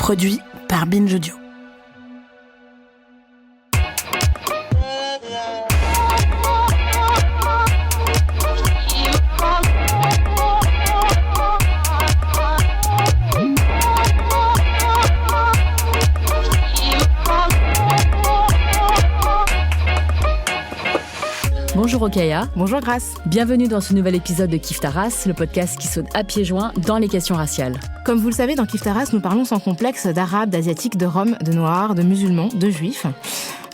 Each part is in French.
Produit par Binge Audio. Bonjour Rokhaya. Bonjour Grace. Bienvenue dans ce nouvel épisode de Kiffe ta race, le podcast qui saute à pieds joints dans les questions raciales. Comme vous le savez, dans Kiffe ta race, nous parlons sans complexe d'arabes, d'asiatiques, de roms, de noirs, de musulmans, de juifs.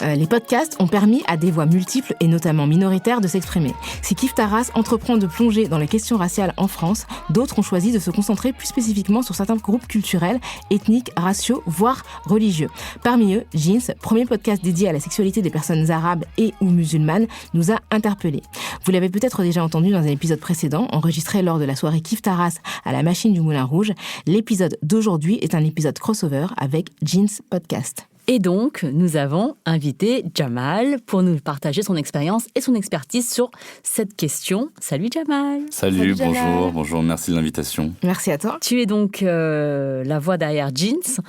Les podcasts ont permis à des voix multiples et notamment minoritaires de s'exprimer. Si Kiffe ta race entreprend de plonger dans les questions raciales en France, d'autres ont choisi de se concentrer plus spécifiquement sur certains groupes culturels, ethniques, raciaux, voire religieux. Parmi eux, Jeans, premier podcast dédié à la sexualité des personnes arabes et ou musulmanes, nous a interpellés. Vous l'avez peut-être déjà entendu dans un épisode précédent, enregistré lors de la soirée Kiffe ta race à la machine du Moulin Rouge. L'épisode d'aujourd'hui est un épisode crossover avec Jeans Podcast. Et donc, nous avons invité Jamal pour nous partager son expérience et son expertise sur cette question. Salut Jamal. Salut Jamal. bonjour, merci de l'invitation. Merci à toi. Tu es donc la voix derrière Jeans.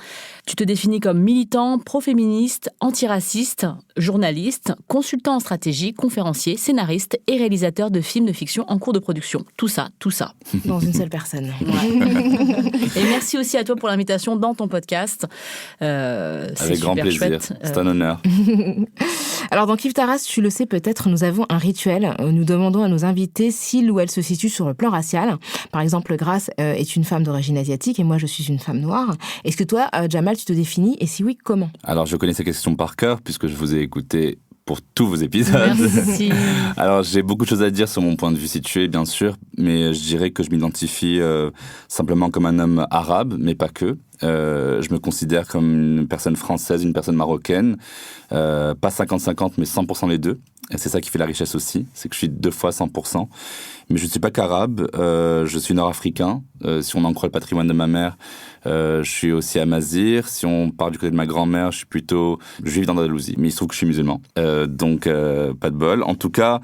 Tu te définis comme militant, pro-féministe, antiraciste, journaliste, consultant en stratégie, conférencier, scénariste et réalisateur de films de fiction en cours de production. Tout ça. Dans une seule personne. Ouais. Et merci aussi à toi pour l'invitation dans ton podcast. Avec grand plaisir, chouette. C'est un honneur. Alors dans Kiffe ta race, tu le sais peut-être, nous avons un rituel. Nous demandons à nos invités s'il ou elle se situe sur le plan racial. Par exemple, Grace est une femme d'origine asiatique et moi je suis une femme noire. Est-ce que toi, Jamal, tu te définis et si oui, comment ? Alors je connais ces questions par cœur puisque je vous ai écouté pour tous vos épisodes. Merci. Alors j'ai beaucoup de choses à dire sur mon point de vue situé, bien sûr, mais je dirais que je m'identifie simplement comme un homme arabe, mais pas que. Je me considère comme une personne française, une personne marocaine, pas 50-50, mais 100% les deux. Et c'est ça qui fait la richesse aussi, c'est que je suis 2 fois 100%. Mais je ne suis pas qu'arabe, je suis nord-africain. Si on en croit le patrimoine de ma mère, je suis aussi amazigh. Si on part du côté de ma grand-mère, je suis plutôt juif d'Andalousie. Mais il se trouve que je suis musulman. Donc, pas de bol. En tout cas,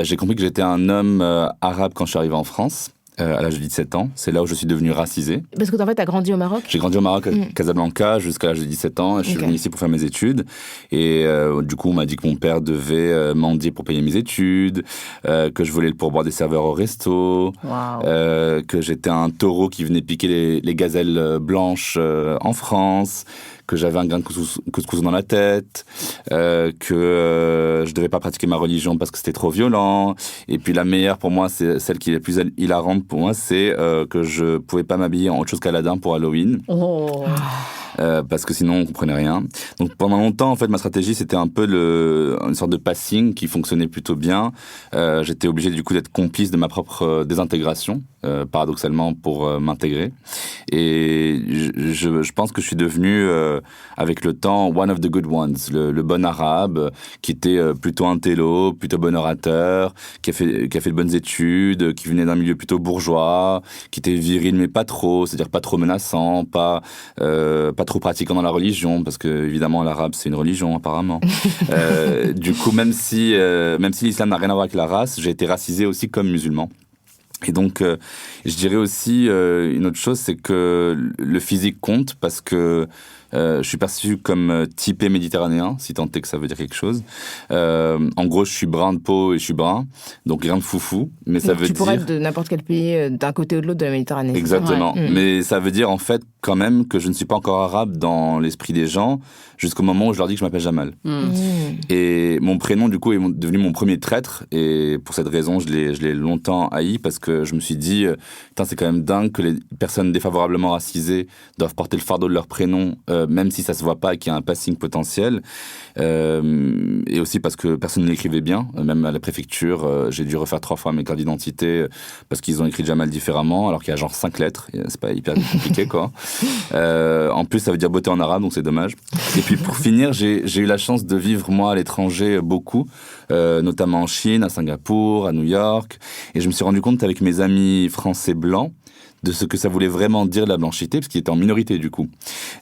j'ai compris que j'étais un homme arabe quand je suis arrivé en France. À l'âge de 17 ans. C'est là où je suis devenu racisé. Parce que en fait, tu as grandi au Maroc ? J'ai grandi au Maroc, à Casablanca, jusqu'à l'âge de 17 ans. Et je suis venu ici pour faire mes études. Et du coup, on m'a dit que mon père devait mendier pour payer mes études, que je volais le pourboire des serveurs au resto, que j'étais un taureau qui venait piquer les gazelles blanches en France, que j'avais un grain de couscous dans la tête, que je devais pas pratiquer ma religion parce que c'était trop violent. Et puis la meilleure pour moi, c'est celle qui est la plus hilarante pour moi, c'est que je pouvais pas m'habiller en autre chose qu'Aladin pour Halloween. Oh. Parce que sinon on comprenait rien. Donc pendant longtemps, en fait, ma stratégie c'était un peu une sorte de passing qui fonctionnait plutôt bien. J'étais obligé du coup d'être complice de ma propre désintégration, paradoxalement, pour m'intégrer. Et je pense que je suis devenu, avec le temps, one of the good ones, le bon arabe, qui était plutôt intello, plutôt bon orateur, qui a fait de bonnes études, qui venait d'un milieu plutôt bourgeois, qui était viril mais pas trop, c'est-à-dire pas trop menaçant, pas trop pratiquant dans la religion, parce que évidemment l'arabe c'est une religion apparemment. Du coup, même si l'islam n'a rien à voir avec la race, j'ai été racisé aussi comme musulman. Et donc, je dirais aussi une autre chose, c'est que le physique compte parce que je suis perçu comme typé méditerranéen, si tant est que ça veut dire quelque chose. En gros, je suis brun de peau et je suis brun, donc rien de foufou. Mais ça veut dire... Tu pourrais être de n'importe quel pays d'un côté ou de l'autre de la Méditerranée. Exactement. Ouais. Mais ça veut dire en fait quand même que je ne suis pas encore arabe dans l'esprit des gens jusqu'au moment où je leur dis que je m'appelle Jamal. Et mon prénom du coup est devenu mon premier traître et pour cette raison je l'ai longtemps haï parce que je me suis dit putain, c'est quand même dingue que les personnes défavorablement racisées doivent porter le fardeau de leur prénom même si ça se voit pas et qu'il y a un passing potentiel. Et aussi parce que personne ne l'écrivait bien, même à la préfecture j'ai dû refaire 3 fois mes cartes d'identité parce qu'ils ont écrit Jamal différemment alors qu'il y a genre 5 lettres, c'est pas hyper compliqué quoi. En plus ça veut dire beauté en arabe donc c'est dommage. Et puis pour finir j'ai eu la chance de vivre moi à l'étranger beaucoup, notamment en Chine, à Singapour, à New York, et je me suis rendu compte avec mes amis français blancs de ce que ça voulait vraiment dire la blanchité, parce qu'ils étaient en minorité du coup.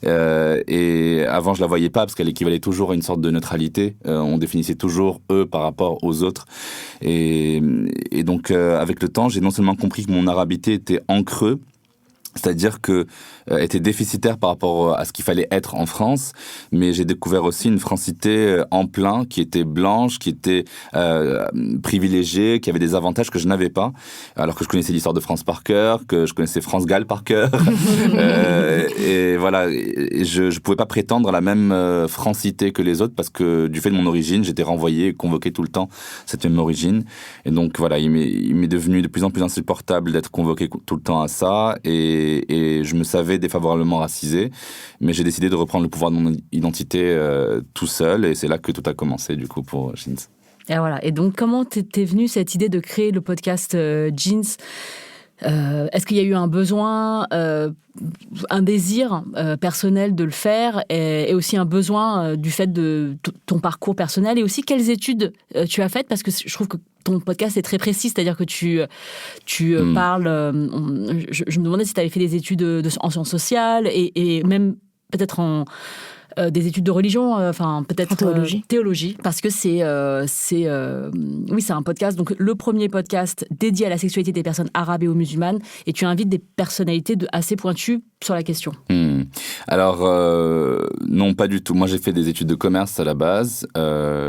Et avant je la voyais pas parce qu'elle équivalait toujours à une sorte de neutralité. On définissait toujours eux par rapport aux autres. Et donc avec le temps, j'ai non seulement compris que mon arabité était en creux, C'est-à-dire que était déficitaire par rapport à ce qu'il fallait être en France, mais j'ai découvert aussi une francité en plein, qui était blanche, qui était privilégiée, qui avait des avantages que je n'avais pas, alors que je connaissais l'histoire de France par cœur, que je connaissais France Gall par cœur, et voilà, et je pouvais pas prétendre à la même francité que les autres, parce que du fait de mon origine, j'étais renvoyé, convoqué tout le temps, cette même origine, et donc voilà, il m'est devenu de plus en plus insupportable d'être convoqué tout le temps à ça, et je me savais défavorablement racisé, mais j'ai décidé de reprendre le pouvoir de mon identité tout seul, et c'est là que tout a commencé du coup pour Jeans. Et voilà. Et donc, comment t'es venue cette idée de créer le podcast Jeans ? Est-ce qu'il y a eu un besoin, un désir personnel de le faire, et aussi un besoin du fait de ton parcours personnel, et aussi quelles études tu as faites, parce que je trouve que ton podcast est très précis, c'est-à-dire que tu parles... je me demandais si tu avais fait des études en sciences sociales, et même peut-être en... des études de religion, peut-être théologie, parce que c'est un podcast, donc le premier podcast dédié à la sexualité des personnes arabes et ou musulmanes, et tu invites des personnalités assez pointues sur la question. Alors, non, pas du tout. Moi, j'ai fait des études de commerce à la base.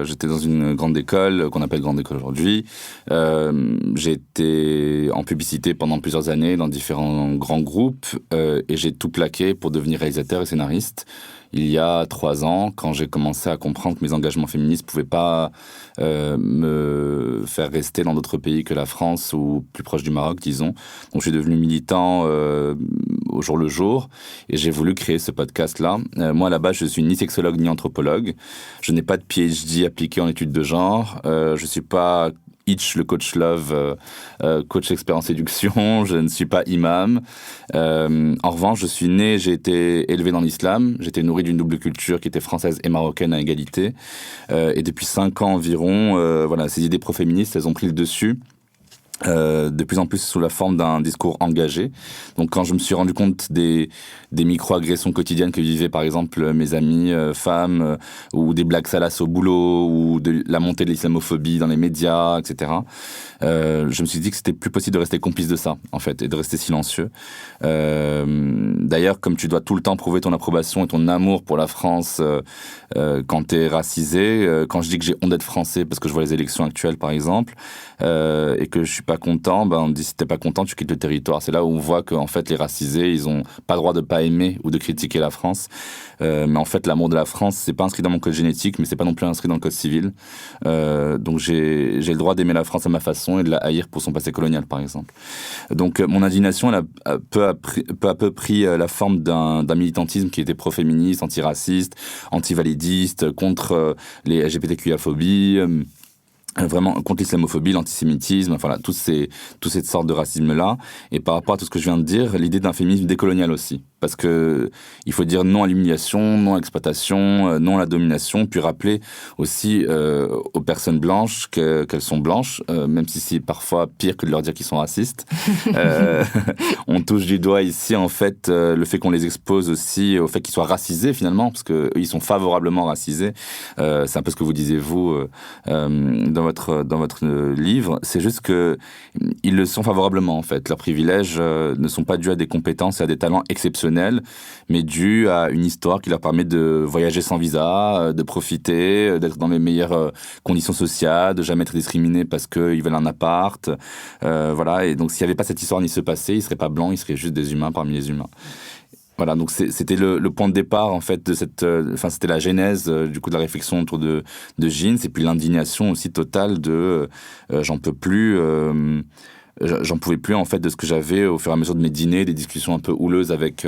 J'étais dans une grande école, qu'on appelle grande école aujourd'hui. J'ai été en publicité pendant plusieurs années dans différents grands groupes, et j'ai tout plaqué pour devenir réalisateur et scénariste. Il y a 3 ans, quand j'ai commencé à comprendre que mes engagements féministes ne pouvaient pas me faire rester dans d'autres pays que la France, ou plus proche du Maroc, disons. Donc, je suis devenu militant au jour le jour, et j'ai voulu créer ce podcast-là. Moi, à la base, je suis ni sexologue ni anthropologue. Je n'ai pas de PhD appliqué en études de genre. Je ne suis pas... le coach love, coach expert en séduction, je ne suis pas imam. En revanche, j'ai été élevé dans l'islam, j'étais nourri d'une double culture qui était française et marocaine à égalité. Et depuis 5 ans environ, ces idées pro-féministes, elles ont pris le dessus. De plus en plus sous la forme d'un discours engagé. Donc quand je me suis rendu compte des micro-agressions quotidiennes que vivaient par exemple mes amis femmes, ou des blagues salaces au boulot, ou de la montée de l'islamophobie dans les médias, etc., je me suis dit que c'était plus possible de rester complice de ça, en fait, et de rester silencieux. D'ailleurs, comme tu dois tout le temps prouver ton approbation et ton amour pour la France quand t'es racisé, quand je dis que j'ai honte d'être français parce que je vois les élections actuelles par exemple, et que je suis pas content, on me dit si t'es pas content, tu quittes le territoire. C'est là où on voit qu'en fait les racisés, ils ont pas le droit de pas aimer ou de critiquer la France. Mais en fait, l'amour de la France, c'est pas inscrit dans mon code génétique, mais c'est pas non plus inscrit dans le code civil. Donc j'ai le droit d'aimer la France à ma façon et de la haïr pour son passé colonial, par exemple. Donc mon indignation, elle a peu à peu pris la forme d'un militantisme qui était pro-féministe, antiraciste, antivalidiste, contre les LGBTQIA-phobies, vraiment contre l'islamophobie, l'antisémitisme, enfin là, toutes cette sorte de racisme-là. Et par rapport à tout ce que je viens de dire, l'idée d'un féminisme décolonial aussi. Parce que il faut dire non à l'humiliation, non à l'exploitation, non à la domination, puis rappeler aussi aux personnes blanches qu'elles sont blanches, même si c'est parfois pire que de leur dire qu'ils sont racistes. On touche du doigt ici, en fait, le fait qu'on les expose aussi au fait qu'ils soient racisés, finalement, parce qu'eux, ils sont favorablement racisés. C'est un peu ce que vous disiez, vous, dans votre livre. C'est juste que ils le sont favorablement, en fait. Leurs privilèges ne sont pas dus à des compétences et à des talents exceptionnels, mais dû à une histoire qui leur permet de voyager sans visa, de profiter, d'être dans les meilleures conditions sociales, de jamais être discriminés parce qu'ils veulent un appart. Voilà. Et donc, s'il n'y avait pas cette histoire ni ce passé, ils ne seraient pas blancs, ils seraient juste des humains parmi les humains. Voilà, donc c'était le point de départ, en fait, de c'était la genèse, du coup, de la réflexion autour de Jeans, et puis l'indignation aussi totale de j'en peux plus... J'en pouvais plus, en fait, de ce que j'avais au fur et à mesure de mes dîners, des discussions un peu houleuses avec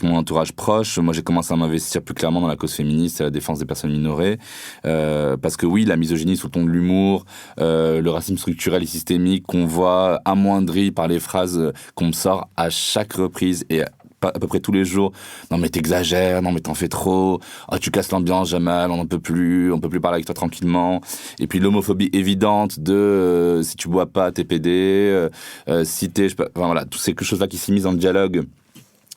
mon entourage proche. Moi, j'ai commencé à m'investir plus clairement dans la cause féministe et la défense des personnes minorées. Parce que oui, la misogynie sous le ton de l'humour, le racisme structurel et systémique qu'on voit amoindri par les phrases qu'on me sort à chaque reprise et à peu près tous les jours. Non mais t'exagères, non mais t'en fais trop, oh, tu casses l'ambiance Jamal, on peut plus parler avec toi tranquillement. Et puis l'homophobie évidente de si tu bois pas t'es pédé, si t'es... enfin voilà, toutes ces choses-là qui s'immiscent dans le dialogue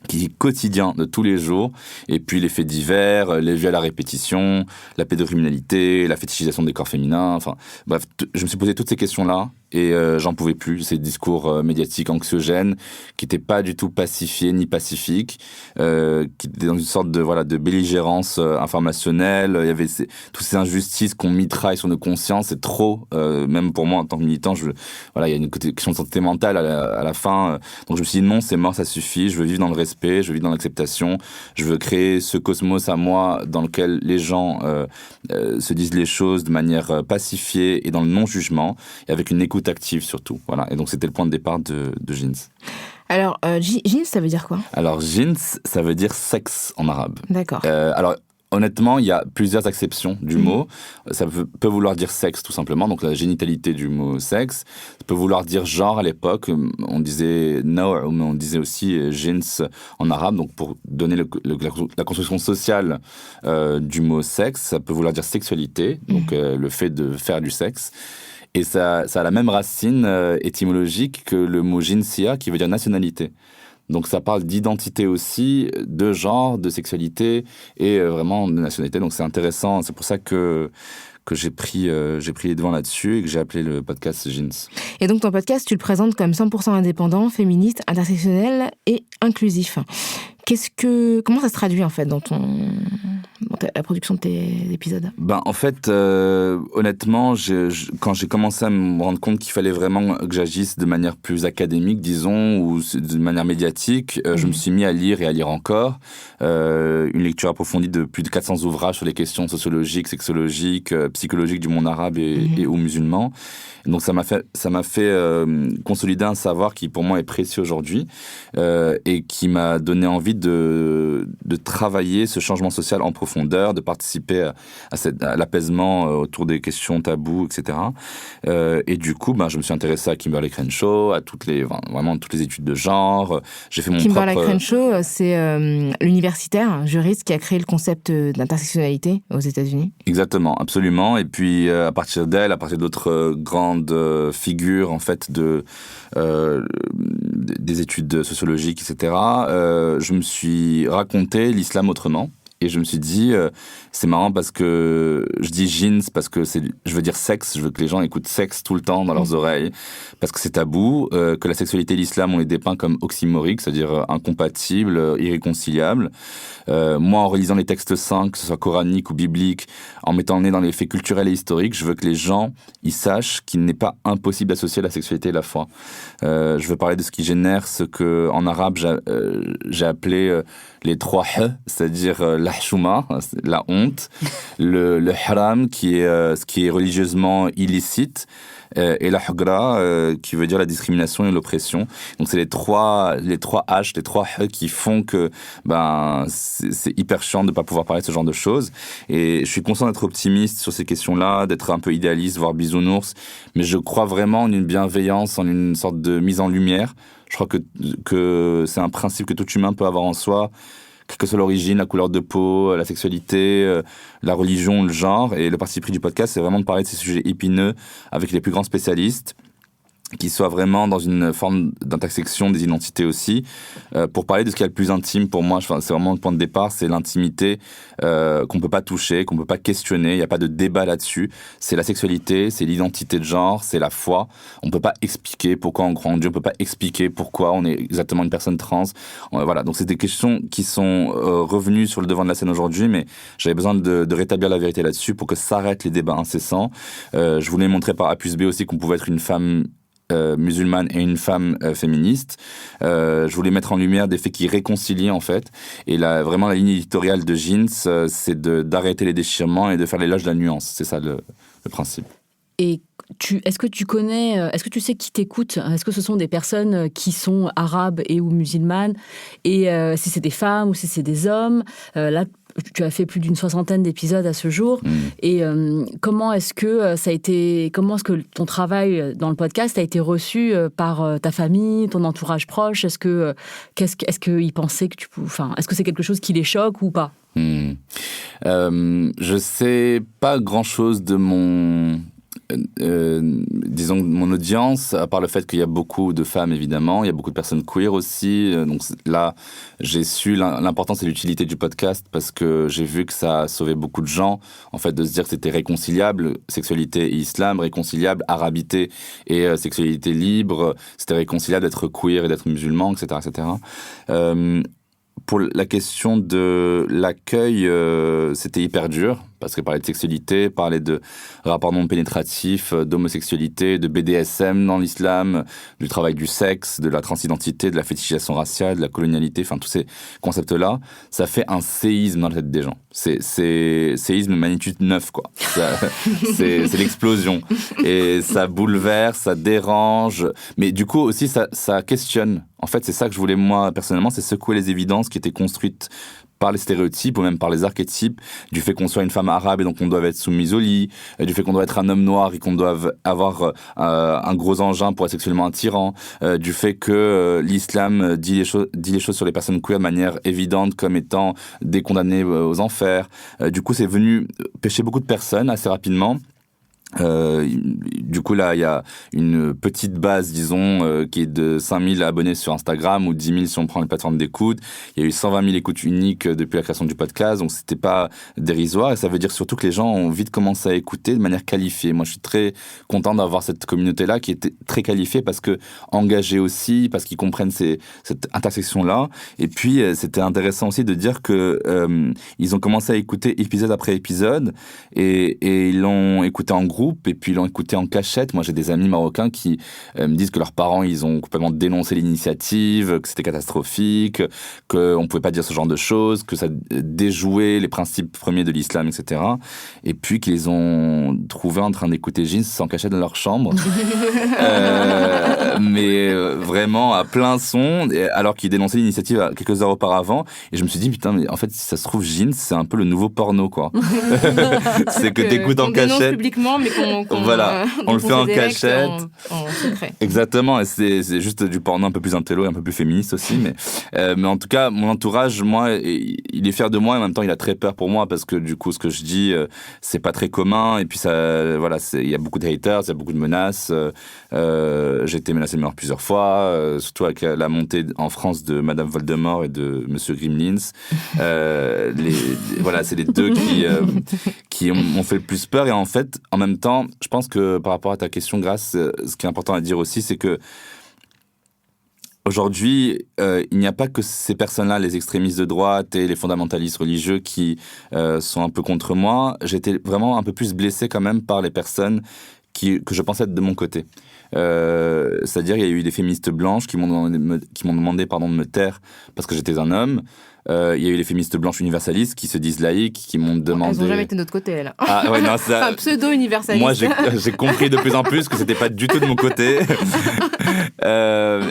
qui est quotidien de tous les jours, et puis les faits divers, les viols à répétition, la pédocriminalité, la fétichisation des corps féminins, enfin bref, je me suis posé toutes ces questions-là, et j'en pouvais plus. Ces discours médiatiques anxiogènes qui n'étaient pas du tout pacifiés ni pacifiques, qui étaient dans une sorte de belligérance informationnelle. Il y avait toutes ces injustices qu'on mitraille sur nos consciences. C'est trop, même pour moi en tant que militant. Il y a une question de santé mentale à la fin. Donc je me suis dit non, c'est mort, ça suffit. Je veux vivre dans le respect, je veux vivre dans l'acceptation. Je veux créer ce cosmos à moi dans lequel les gens se disent les choses de manière pacifiée et dans le non-jugement, et avec une écoute active surtout. Voilà. Et donc c'était le point de départ de Jeans. Alors, Jeans, ça veut dire quoi ? Alors Jeans, ça veut dire sexe en arabe. D'accord. Alors honnêtement, il y a plusieurs acceptions du mot. Ça peut vouloir dire sexe, tout simplement, donc la génitalité du mot sexe. Ça peut vouloir dire genre à l'époque. On disait naw', mais on disait aussi jeans en arabe. Donc pour donner la construction sociale du mot sexe, ça peut vouloir dire sexualité, donc le fait de faire du sexe. Et ça a la même racine étymologique que le mot jinsia, qui veut dire nationalité. Donc ça parle d'identité aussi, de genre, de sexualité et vraiment de nationalité. Donc c'est intéressant. C'est pour ça que j'ai pris les devants là-dessus et que j'ai appelé le podcast Jeans. Et donc ton podcast, tu le présentes comme 100% indépendant, féministe, intersectionnel et inclusif. Comment ça se traduit en fait dans la production de tes épisodes ? En fait, honnêtement, quand j'ai commencé à me rendre compte qu'il fallait vraiment que j'agisse de manière plus académique, disons, ou de manière médiatique, je me suis mis à lire et à lire encore. Une lecture approfondie de plus de 400 ouvrages sur les questions sociologiques, sexologiques, psychologiques du monde arabe et ou musulman. Donc ça m'a fait consolider un savoir qui pour moi est précieux aujourd'hui et qui m'a donné envie de travailler ce changement social en profondeur, de participer à l'apaisement autour des questions tabous, etc. Et du coup, je me suis intéressé à Kimberlé Crenshaw, à toutes les études de genre. J'ai fait mon Kimberlé Crenshaw, c'est l'universitaire juriste qui a créé le concept d'intersectionnalité aux États-Unis. Exactement, absolument. Et puis à partir d'elle, à partir d'autres grandes figures en fait des études sociologiques, etc. Je me suis raconté l'islam autrement. Et je me suis dit, c'est marrant parce que je dis jeans parce que je veux dire sexe, je veux que les gens écoutent sexe tout le temps dans leurs oreilles, parce que c'est tabou, que la sexualité et l'islam, on les dépeint comme oxymoriques, c'est-à-dire incompatibles, irréconciliables. Moi, en relisant les textes saints, que ce soit coraniques ou bibliques, en mettant le nez dans les faits culturels et historiques, je veux que les gens ils sachent qu'il n'est pas impossible d'associer la sexualité et la foi. Je veux parler de ce qui génère ce que en arabe j'ai appelé les 3 h, c'est-à-dire la hchouma, la honte, le haram qui est ce qui est religieusement illicite, et la hugra qui veut dire la discrimination et l'oppression. Donc c'est les trois H, les 3 H qui font que c'est hyper chiant de pas pouvoir parler de ce genre de choses. Et je suis conscient d'être optimiste sur ces questions-là, d'être un peu idéaliste, voire bisounours, mais je crois vraiment en une bienveillance, en une sorte de mise en lumière. Je crois que c'est un principe que tout humain peut avoir en soi, quelle que soit l'origine, la couleur de peau, la sexualité, la religion, le genre. Et le parti pris du podcast, c'est vraiment de parler de ces sujets épineux avec les plus grands spécialistes, qui soient vraiment dans une forme d'intersection des identités aussi, pour parler de ce qui est le plus intime pour moi. C'est vraiment le point de départ, c'est l'intimité qu'on peut pas toucher, qu'on peut pas questionner, il n'y a pas de débat là-dessus. C'est la sexualité, c'est l'identité de genre, c'est la foi. On peut pas expliquer pourquoi on croit en Dieu, on peut pas expliquer pourquoi on est exactement une personne trans. Voilà, donc c'est des questions qui sont revenues sur le devant de la scène aujourd'hui, mais j'avais besoin de rétablir la vérité là-dessus pour que s'arrêtent les débats incessants. Je voulais montrer par A plus B aussi qu'on pouvait être une femme musulmane et une femme féministe. Je voulais mettre en lumière des faits qui réconcilient en fait. Et là, vraiment la ligne éditoriale de Jeans, c'est d'arrêter les déchirements et de faire l'éloge de la nuance. C'est ça le principe. Et est-ce que tu sais qui t'écoute ? Est-ce que ce sont des personnes qui sont arabes et ou musulmanes ? Et si c'est des femmes ou si c'est des hommes ? Là, tu as fait plus d'une 60aine d'épisodes à ce jour. Et comment est-ce que ton travail dans le podcast a été reçu par ta famille, ton entourage proche ? Est-ce qu'ils pensaient que est-ce que c'est quelque chose qui les choque ou pas ? Je sais pas grand-chose de mon disons, mon audience, à part le fait qu'il y a beaucoup de femmes, évidemment, il y a beaucoup de personnes queer aussi. Donc là, j'ai su l'importance et l'utilité du podcast parce que j'ai vu que ça a sauvé beaucoup de gens, en fait, de se dire que c'était réconciliable, sexualité et islam, réconciliable, arabité et sexualité libre, c'était réconciliable d'être queer et d'être musulman, etc., etc. Pour la question de l'accueil, c'était hyper dur, parce que parler de sexualité, parler de rapports non pénétratifs, d'homosexualité, de BDSM dans l'islam, du travail du sexe, de la transidentité, de la fétichisation raciale, de la colonialité, enfin tous ces concepts-là, ça fait un séisme dans la tête des gens. C'est séisme magnitude 9, quoi. C'est l'explosion. Et ça bouleverse, ça dérange, mais du coup aussi ça questionne. En fait, c'est ça que je voulais, moi, personnellement, c'est secouer les évidences qui étaient construites par les stéréotypes ou même par les archétypes du fait qu'on soit une femme arabe et donc on doit être soumise au lit, du fait qu'on doit être un homme noir et qu'on doit avoir un gros engin pour être sexuellement attirant, du fait que l'islam dit les choses sur les personnes queer de manière évidente comme étant des condamnés aux enfers. Du coup, c'est venu pêcher beaucoup de personnes assez rapidement. Du coup là il y a une petite base disons qui est de 5000 abonnés sur Instagram ou 10 000 si on prend les plateformes d'écoute. Il y a eu 120 000 écoutes uniques depuis la création du podcast, donc c'était pas dérisoire et ça veut dire surtout que les gens ont vite commencé à écouter de manière qualifiée. Moi je suis très content d'avoir cette communauté là qui était très qualifiée parce que engagée aussi, parce qu'ils comprennent cette intersection là et puis c'était intéressant aussi de dire que ils ont commencé à écouter épisode après épisode et ils l'ont écouté en groupe et puis ils l'ont écouté en cachette. Moi, j'ai des amis marocains qui me disent que leurs parents, ils ont complètement dénoncé l'initiative, que c'était catastrophique, qu'on ne pouvait pas dire ce genre de choses, que ça déjouait les principes premiers de l'islam, etc. Et puis qu'ils les ont trouvés en train d'écouter Jeans en cachette dans leur chambre. Mais vraiment à plein son, alors qu'ils dénonçaient l'initiative quelques heures auparavant. Et je me suis dit, putain, mais en fait, si ça se trouve, Jeans, c'est un peu le nouveau porno, quoi. C'est que t'écoutes en cachette. Publiquement, mais voilà, on le fait en cachette. En secret. Exactement, et c'est juste du porno un peu plus intello et un peu plus féministe aussi. Mais en tout cas, mon entourage, moi, il est fier de moi et en même temps, il a très peur pour moi parce que du coup, ce que je dis, c'est pas très commun. Et puis, voilà, il y a beaucoup de haters, il y a beaucoup de menaces. J'ai été menacé de mort plusieurs fois, surtout avec la montée en France de Madame Voldemort et de Monsieur Gremlins. Voilà, c'est les deux qui m'ont fait le plus peur. Et en fait, en même temps, je pense que par rapport à ta question, Grace, ce qui est important à dire aussi, c'est que aujourd'hui, il n'y a pas que ces personnes-là, les extrémistes de droite et les fondamentalistes religieux qui sont un peu contre moi. J'étais vraiment un peu plus blessé quand même par les personnes que je pensais être de mon côté. C'est-à-dire, il y a eu des féministes blanches qui m'ont demandé de me taire parce que j'étais un homme. Il y a eu les féministes blanches universalistes qui se disent laïques, qui m'ont demandé... Elles n'ont jamais été de notre côté, elles. Ah, ouais, non, ça... Enfin, pseudo-universaliste. Moi, j'ai compris de plus en plus que c'était pas du tout de mon côté.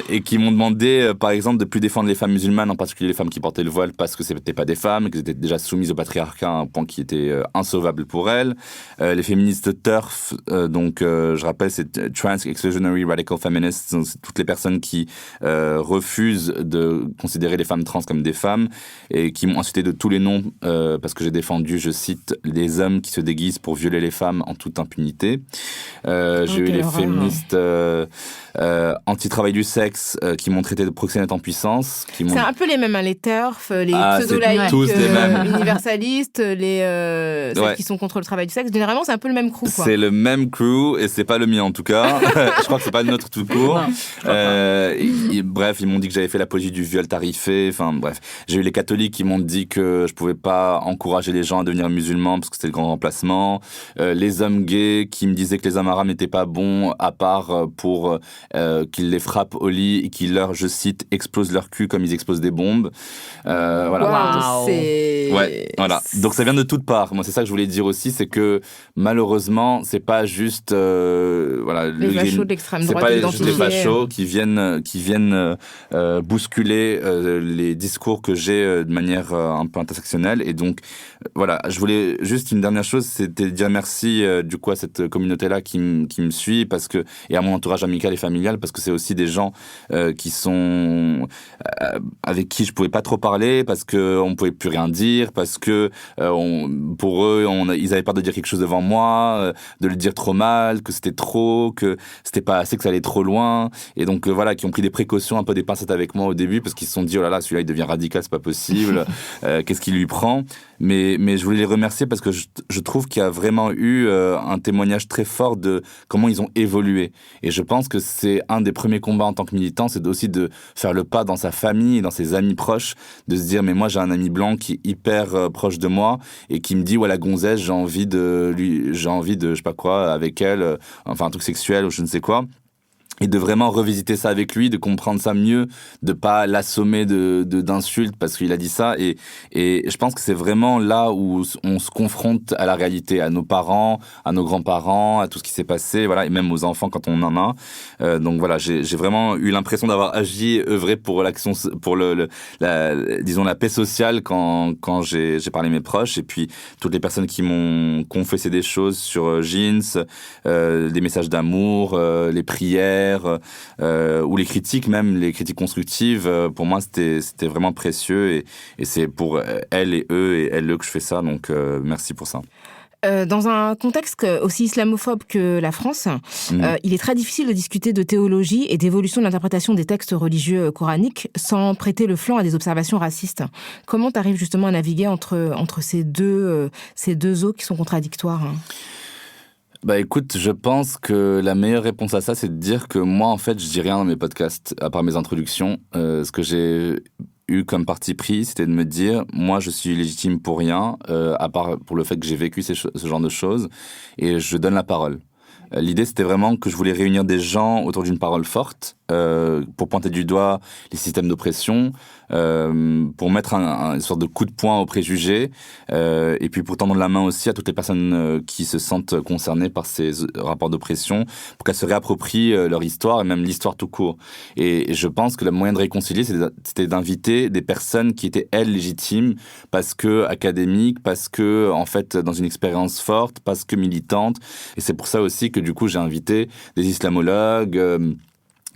Et qui m'ont demandé, par exemple, de plus défendre les femmes musulmanes, en particulier les femmes qui portaient le voile, parce que c'était pas des femmes, qu'elles étaient déjà soumises au patriarcat à un point qui était insauvable pour elles. Les féministes TERF, je rappelle, c'est Trans Exclusionary Radical Feminists, donc c'est toutes les personnes qui refusent de considérer les femmes trans comme des femmes, et qui m'ont insulté de tous les noms parce que j'ai défendu, je cite, les hommes qui se déguisent pour violer les femmes en toute impunité. J'ai eu les féministes anti-travail du sexe qui m'ont traité de proxénète en puissance. C'est un peu les mêmes, hein, les TERF, les pseudo-laïcs, tous les mêmes. universalistes, celles qui sont contre le travail du sexe. Généralement, c'est un peu le même crew, quoi. C'est le même crew et c'est pas le mien en tout cas. Je crois que c'est pas le nôtre tout court. Bref, ils m'ont dit que j'avais fait l'apologie du viol tarifé. Enfin bref, j'ai eu les catholiques qui m'ont dit que je pouvais pas encourager les gens à devenir musulmans parce que c'était le grand remplacement. Les hommes gays qui me disaient que les hommes arabes n'étaient pas bons à part pour qu'ils les frappent au lit et qu'ils leur, je cite, explosent leur cul comme ils explosent des bombes. Voilà. Wow. Ouais, voilà. Donc ça vient de toutes parts. Moi, c'est ça que je voulais dire aussi, c'est que malheureusement, c'est pas juste les fachos de l'extrême droite. C'est pas juste les fachos qui viennent bousculer les discours que j'ai de manière un peu intersectionnelle. Et donc, voilà, je voulais juste une dernière chose, c'était dire merci du coup à cette communauté-là qui me suit et à mon entourage amical et familial, parce que c'est aussi des gens qui sont avec qui je pouvais pas trop parler, parce qu'on pouvait plus rien dire, parce que pour eux, ils avaient peur de dire quelque chose devant moi, de le dire trop mal, que c'était trop, que c'était pas assez, que ça allait trop loin. Et donc voilà, qui ont pris des précautions, un peu des pincettes avec moi au début, parce qu'ils se sont dit, oh là là, celui-là, il devient radical, c'est pas possible, qu'est-ce qu'il lui prend? Mais je voulais les remercier parce que je trouve qu'il y a vraiment eu un témoignage très fort de comment ils ont évolué. Et je pense que c'est un des premiers combats en tant que militant, c'est aussi de faire le pas dans sa famille et dans ses amis proches, de se dire, mais moi j'ai un ami blanc qui est hyper proche de moi et qui me dit, ouais, la gonzesse, j'ai envie de, je sais pas quoi, avec elle, enfin un truc sexuel ou je ne sais quoi. Et de vraiment revisiter ça avec lui, de comprendre ça mieux, de pas l'assommer d'insultes parce qu'il a dit ça. Et je pense que c'est vraiment là où on se confronte à la réalité, à nos parents, à nos grands-parents, à tout ce qui s'est passé, voilà, et même aux enfants quand on en a. Donc voilà, j'ai vraiment eu l'impression d'avoir agi, œuvré pour l'action, pour disons la paix sociale quand j'ai parlé à mes proches, et puis toutes les personnes qui m'ont confessé des choses sur Jeans, des messages d'amour, les prières. Ou les critiques, même les critiques constructives, pour moi c'était vraiment précieux, et c'est pour elles et eux que je fais ça, donc merci pour ça. Dans un contexte aussi islamophobe que la France, il est très difficile de discuter de théologie et d'évolution de l'interprétation des textes religieux coraniques sans prêter le flanc à des observations racistes. Comment tu arrives justement à naviguer entre ces deux eaux qui sont contradictoires, hein? Bah écoute, je pense que la meilleure réponse à ça, c'est de dire que moi, en fait, je dis rien dans mes podcasts, à part mes introductions. Ce que j'ai eu comme parti pris, c'était de me dire, moi, je suis légitime pour rien, à part pour le fait que j'ai vécu ce genre de choses, et je donne la parole. L'idée, c'était vraiment que je voulais réunir des gens autour d'une parole forte, pour pointer du doigt les systèmes d'oppression, pour mettre une sorte de coup de poing aux préjugés, et puis pour tendre la main aussi à toutes les personnes qui se sentent concernées par ces rapports d'oppression, pour qu'elles se réapproprient leur histoire, et même l'histoire tout court. Et je pense que le moyen de réconcilier, c'était d'inviter des personnes qui étaient, elles, légitimes, parce que académiques, parce que, en fait, dans une expérience forte, parce que militantes. Et c'est pour ça aussi que, du coup, j'ai invité des islamologues,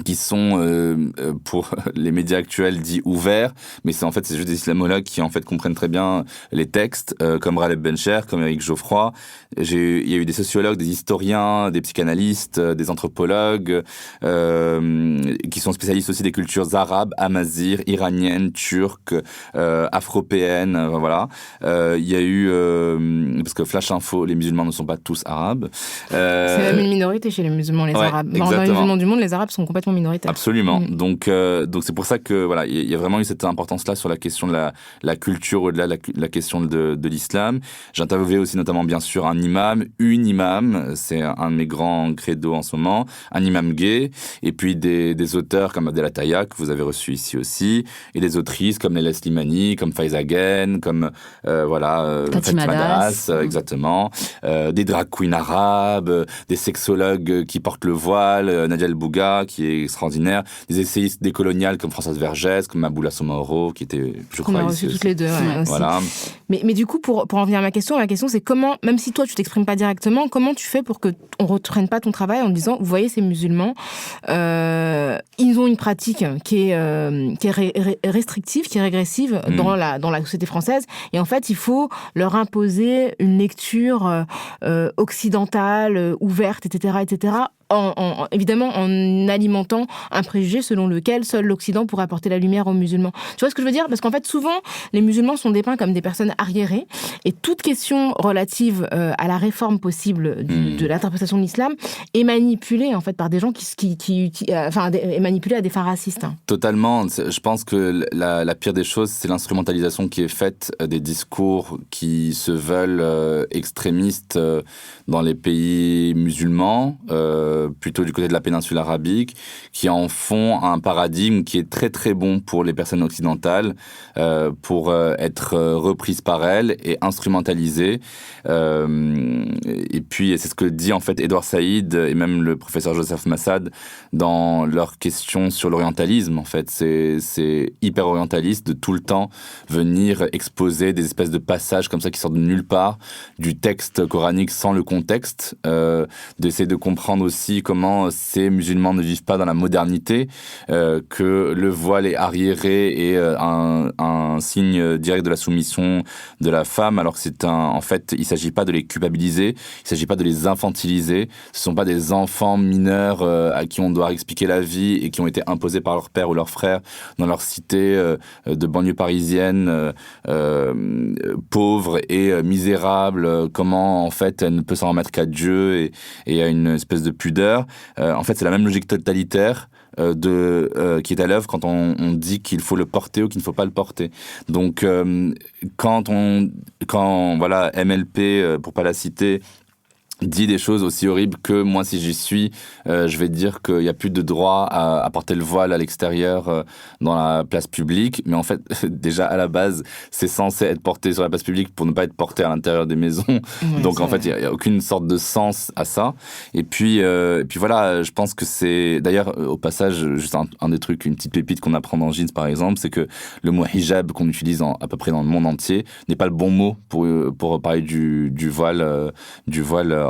qui sont, pour les médias actuels, dits ouverts, mais c'est juste des islamologues qui, en fait, comprennent très bien les textes, comme Raleb Bencher, comme Éric Geoffroy. Il y a eu des sociologues, des historiens, des psychanalystes, des anthropologues, qui sont spécialistes aussi des cultures arabes, amazighes, iraniennes, turques, afropéennes, voilà. Il y a eu, parce que Flash Info, les musulmans ne sont pas tous arabes. C'est même une minorité chez les musulmans, les Arabes. Dans les musulmans du monde, les Arabes sont complètement minoritaire. Absolument. Donc c'est pour ça que voilà, il y a vraiment eu cette importance-là sur la question de la culture au-delà de la question de l'islam. J'ai interviewé aussi notamment bien sûr une imam, c'est un de mes grands credos en ce moment, un imam gay, et puis des auteurs comme Abdel Attaya que vous avez reçu ici aussi, et des autrices comme Leila Slimani, comme Faiza Gen, comme Fatima Das, exactement, des drag queens arabes, des sexologues qui portent le voile, Nadia El Bouga qui est extraordinaire, des essayistes décoloniales comme Françoise Vergès, comme Maboula Somaoro, qui était, je crois, ici. On a reçu toutes les deux, ouais, aussi. Voilà. Mais du coup, pour en venir à ma question c'est comment, même si toi tu t'exprimes pas directement, comment tu fais pour que on reprenne pas ton travail en disant, vous voyez ces musulmans, ils ont une pratique qui est restrictive, qui est régressive dans la société française, et en fait il faut leur imposer une lecture occidentale, ouverte, etc. Évidemment en alimentant un préjugé selon lequel seul l'Occident pourrait apporter la lumière aux musulmans. Tu vois ce que je veux dire ? Parce qu'en fait, souvent, les musulmans sont dépeints comme des personnes arriérées, et toute question relative à la réforme possible de l'interprétation de l'islam est manipulée en fait par des gens est manipulée à des fins racistes. Totalement. Je pense que la pire des choses, c'est l'instrumentalisation qui est faite des discours qui se veulent extrémistes dans les pays musulmans. plutôt du côté de la péninsule arabique, qui en font un paradigme qui est très très bon pour les personnes occidentales, pour être reprises par elles et instrumentalisées. Et puis c'est ce que dit en fait Edouard Saïd et même le professeur Joseph Massad dans leurs questions sur l'orientalisme. En fait, c'est hyper orientaliste de tout le temps venir exposer des espèces de passages comme ça qui sortent de nulle part, du texte coranique sans le contexte, d'essayer de comprendre aussi comment ces musulmans ne vivent pas dans la modernité, que le voile est arriéré et un signe direct de la soumission de la femme, alors que en fait, il ne s'agit pas de les culpabiliser, il ne s'agit pas de les infantiliser, ce ne sont pas des enfants mineurs à qui on doit expliquer la vie et qui ont été imposés par leur père ou leur frère dans leur cité de banlieue parisienne, pauvre et misérable, comment en fait elle ne peut s'en remettre qu'à Dieu et à une espèce de pudeur. En fait, c'est la même logique totalitaire qui est à l'œuvre quand on dit qu'il faut le porter ou qu'il ne faut pas le porter. Donc, quand voilà, MLP, pour pas la citer, dit des choses aussi horribles que moi, si j'y suis, je vais dire qu'il n'y a plus de droit à porter le voile à l'extérieur dans la place publique. Mais en fait, déjà, à la base, c'est censé être porté sur la place publique pour ne pas être porté à l'intérieur des maisons. Oui, donc, en fait, il n'y a aucune sorte de sens à ça. Et puis voilà, je pense que c'est... D'ailleurs, au passage, juste un des trucs, une petite pépite qu'on apprend dans Jeans, par exemple, c'est que le mot hijab qu'on utilise à peu près dans le monde entier n'est pas le bon mot pour parler du voile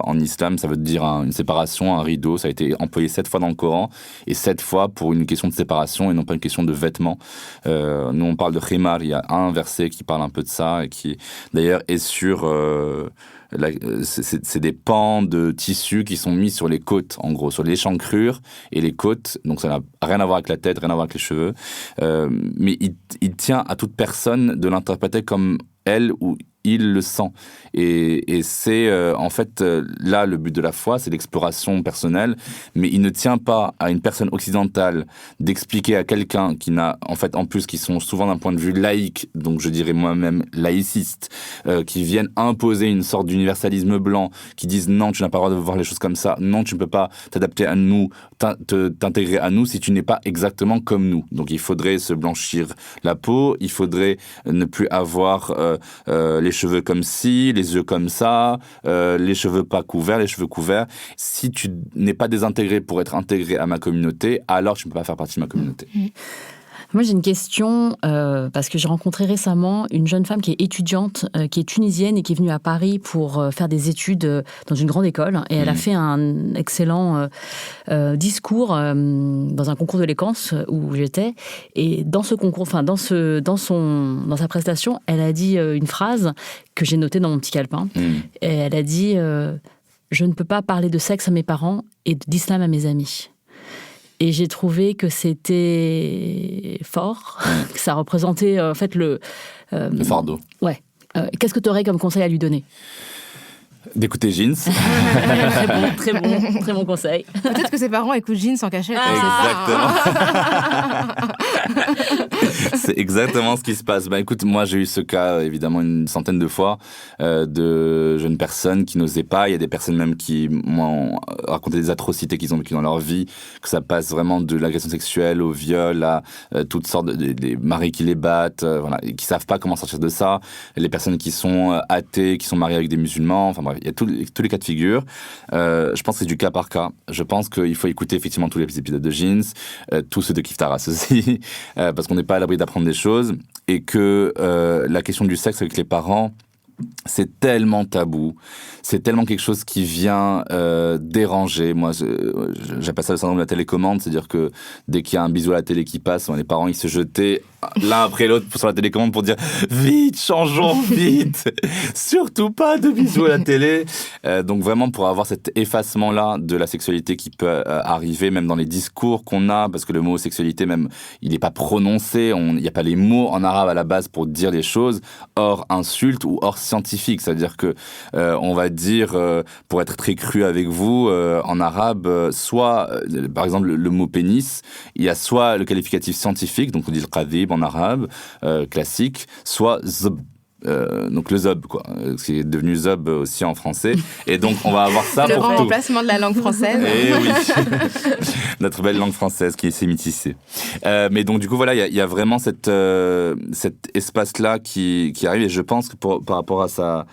en islam. Ça veut dire une séparation, un rideau. Ça a été employé 7 fois dans le Coran et 7 fois pour une question de séparation et non pas une question de vêtements. Nous, on parle de khimar. Il y a un verset qui parle un peu de ça et qui, d'ailleurs, est sur... c'est des pans de tissu qui sont mis sur les côtes, en gros, sur l'échancrure et les côtes. Donc, ça n'a rien à voir avec la tête, rien à voir avec les cheveux. Mais il tient à toute personne de l'interpréter comme elle ou il le sent. Et c'est en fait là le but de la foi, c'est l'exploration personnelle, mais il ne tient pas à une personne occidentale d'expliquer à quelqu'un qui n'a, en fait, en plus, qui sont souvent d'un point de vue laïque, donc je dirais moi-même laïciste, qui viennent imposer une sorte d'universalisme blanc, qui disent non, tu n'as pas le droit de voir les choses comme ça, non, tu ne peux pas t'adapter à nous, t'intégrer à nous si tu n'es pas exactement comme nous. Donc il faudrait se blanchir la peau, il faudrait ne plus avoir les cheveux comme ci, les yeux comme ça, les cheveux pas couverts, les cheveux couverts. Si tu n'es pas désintégré pour être intégré à ma communauté, alors tu ne peux pas faire partie de ma communauté. Moi, j'ai une question, parce que j'ai rencontré récemment une jeune femme qui est étudiante, qui est tunisienne et qui est venue à Paris pour faire des études dans une grande école. Et elle a fait un excellent discours dans un concours de l'équence où j'étais. Et dans ce concours, enfin, dans sa prestation, elle a dit une phrase que j'ai notée dans mon petit calepin. Et elle a dit « Je ne peux pas parler de sexe à mes parents et d'islam à mes amis ». Et j'ai trouvé que c'était fort, que ça représentait en fait le fardeau. Ouais. Qu'est-ce que tu aurais comme conseil à lui donner ? D'écouter Jeans. Très bon conseil. Peut-être que ses parents écoutent Jeans en cachette. Exactement. C'est exactement ce qui se passe. Écoute, moi j'ai eu ce cas évidemment une centaine de fois de jeunes personnes qui n'osaient pas. Il y a des personnes même qui m'ont raconté des atrocités qu'ils ont vécues dans leur vie, que ça passe vraiment de l'agression sexuelle au viol à toutes sortes des maris qui les battent, voilà, et qui savent pas comment sortir de ça. Les personnes qui sont athées, qui sont mariées avec des musulmans. Enfin bref, il y a tous les cas de figure. Je pense que c'est du cas par cas. Je pense qu'il faut écouter effectivement tous les épisodes de Jeans, tous ceux de Kif Taras aussi, parce qu'on n'est pas à l'abri d'apprendre des choses, et que la question du sexe avec les parents, c'est tellement tabou, c'est tellement quelque chose qui vient déranger. Moi, j'appelle ça le syndrome de la télécommande, c'est-à-dire que dès qu'il y a un bisou à la télé qui passe, les parents ils se jetaient l'un après l'autre sur la télécommande pour dire vite, changeons vite, surtout pas de bisous à la télé. Donc vraiment pour avoir cet effacement-là de la sexualité qui peut arriver même dans les discours qu'on a, parce que le mot sexualité même, il n'est pas prononcé, il n'y a pas les mots en arabe à la base pour dire les choses, hors insulte ou hors scientifique, c'est-à-dire que on va dire, pour être très cru avec vous, en arabe, soit, par exemple, le mot pénis, il y a soit le qualificatif scientifique, donc on dit le qadib en arabe, classique, soit zb. donc le zob, quoi, qui est devenu zob aussi en français. Et donc, on va avoir ça le pour grand tout. remplacement de la langue française. Et oui, notre belle langue française qui est sémitisée. Mais donc, du coup, voilà, il y a vraiment cet espace-là qui arrive. Et je pense que par rapport à sa